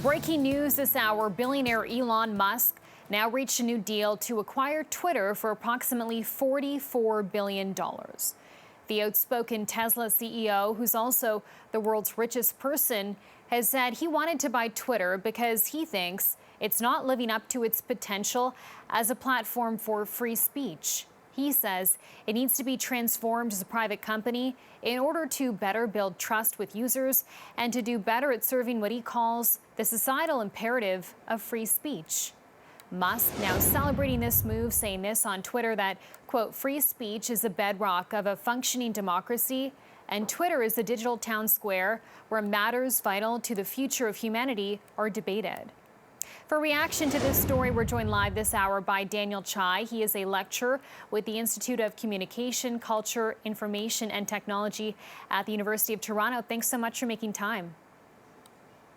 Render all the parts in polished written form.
Breaking news this hour, billionaire Elon Musk now reached a new deal to acquire Twitter for approximately $44 billion. The outspoken Tesla CEO, who's also the world's richest person, has said he wanted to buy Twitter because he thinks it's not living up to its potential as a platform for free speech. He says it needs to be transformed as a private company in order to better build trust with users and to do better at serving what he calls the societal imperative of free speech. Musk now celebrating this move, saying this on Twitter that, quote, free speech is the bedrock of a functioning democracy, and Twitter is the digital town square where matters vital to the future of humanity are debated. For reaction to this story, we're joined live this hour by Daniel Chai. He is a lecturer with the Institute of Communication, Culture, Information and Technology at the University of Toronto. Thanks so much for making time.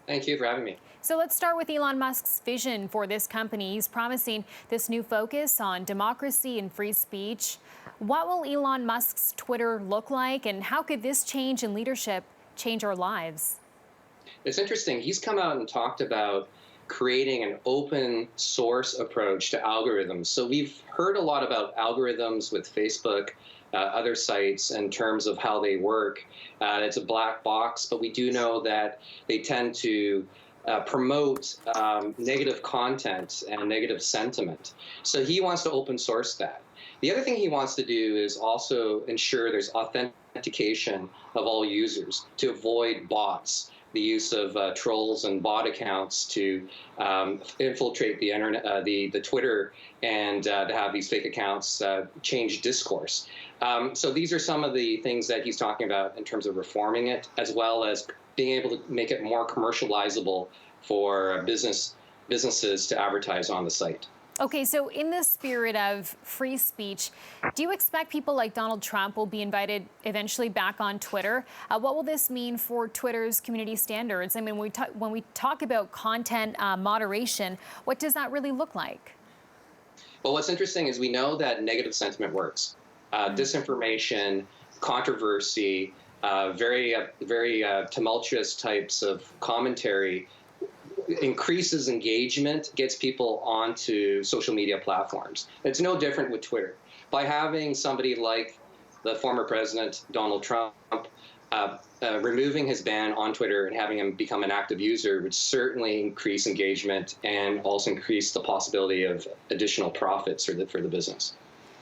Thank you for having me. So let's start with Elon Musk's vision for this company. He's promising this new focus on democracy and free speech. What will Elon Musk's Twitter look like, and how could this change in leadership change our lives? It's interesting. He's come out and talked about creating an open source approach to algorithms. So we've heard a lot about algorithms with Facebook, other sites in terms of how they work. It's a black box, but we do know that they tend to promote negative content and negative sentiment. So he wants to open source that. The other thing he wants to do is also ensure there's authentication of all users to avoid bots, the use of trolls and bot accounts to infiltrate the internet, the Twitter, and to have these fake accounts change discourse. So these are some of the things that he's talking about in terms of reforming it, as well as being able to make it more commercializable for businesses to advertise on the site. Okay, so in the spirit of free speech, do you expect people like Donald Trump will be invited eventually back on Twitter? What will this mean for Twitter's community standards? I mean, when we talk about content moderation, what does that really look like? Well, what's interesting is we know that negative sentiment works. Disinformation, controversy, very tumultuous types of commentary increases engagement, gets people onto social media platforms. It's no different with Twitter. By having somebody like the former president, Donald Trump, removing his ban on Twitter and having him become an active user would certainly increase engagement and also increase the possibility of additional profits for the business.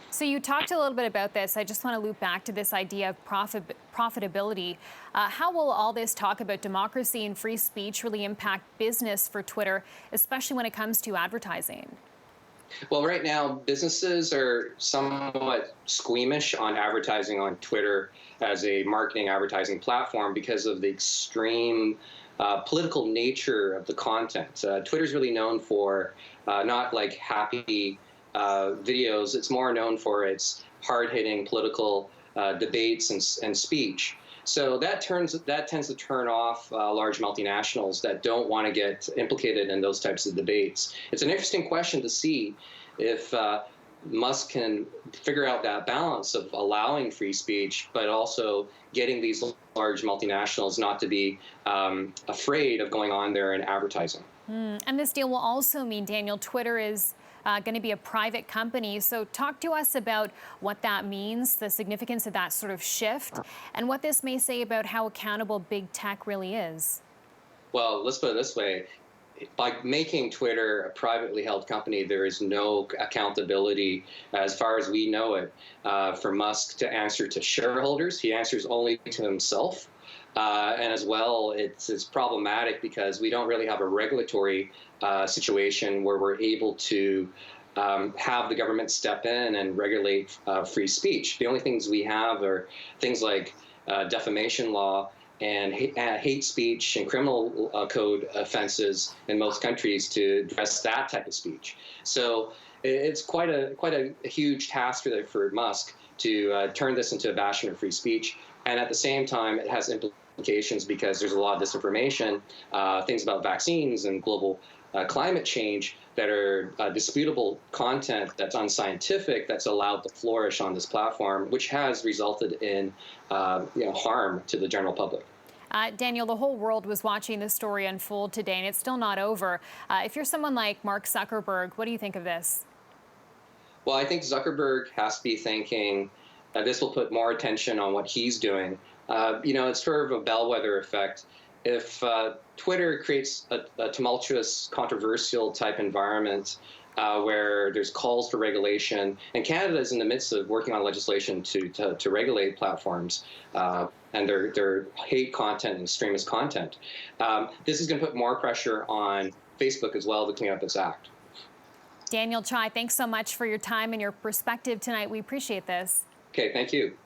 So you talked a little bit about this. I just want to loop back to this idea of profitability. How will all this talk about democracy and free speech really impact business for Twitter, especially when it comes to advertising? Well, right now, businesses are somewhat squeamish on advertising on Twitter as a marketing advertising platform because of the extreme political nature of the content. Twitter's really known for not like happy videos. It's more known for its hard-hitting political debates and speech. So that tends to turn off large multinationals that don't want to get implicated in those types of debates. It's an interesting question to see if Musk can figure out that balance of allowing free speech, but also getting these large multinationals not to be afraid of going on there and advertising. And this deal will also mean, Daniel, Twitter is going to be a private company. So talk to us about what that means, the significance of that sort of shift, and what this may say about how accountable big tech really is. Well, let's put it this way. By making Twitter a privately held company, there is no accountability, as far as we know it, for Musk to answer to shareholders. He answers only to himself. And as well, it's problematic because we don't really have a regulatory situation where we're able to have the government step in and regulate free speech. The only things we have are things like defamation law and hate speech and criminal code offenses in most countries to address that type of speech. So it's quite a huge task for Musk to turn this into a bastion of free speech. And at the same time, it has implications because there's a lot of disinformation, things about vaccines and global climate change that are disputable content that's unscientific that's allowed to flourish on this platform, which has resulted in harm to the general public. Daniel, the whole world was watching this story unfold today, and it's still not over. If you're someone like Mark Zuckerberg, what do you think of this? Well, I think Zuckerberg has to be thinking this will put more attention on what he's doing. It's sort of a bellwether effect. If Twitter creates a tumultuous, controversial type environment where there's calls for regulation, and Canada is in the midst of working on legislation to regulate platforms and their hate content and extremist content, this is going to put more pressure on Facebook as well to clean up its act. Daniel Chai, thanks so much for your time and your perspective tonight. We appreciate this. Okay, thank you.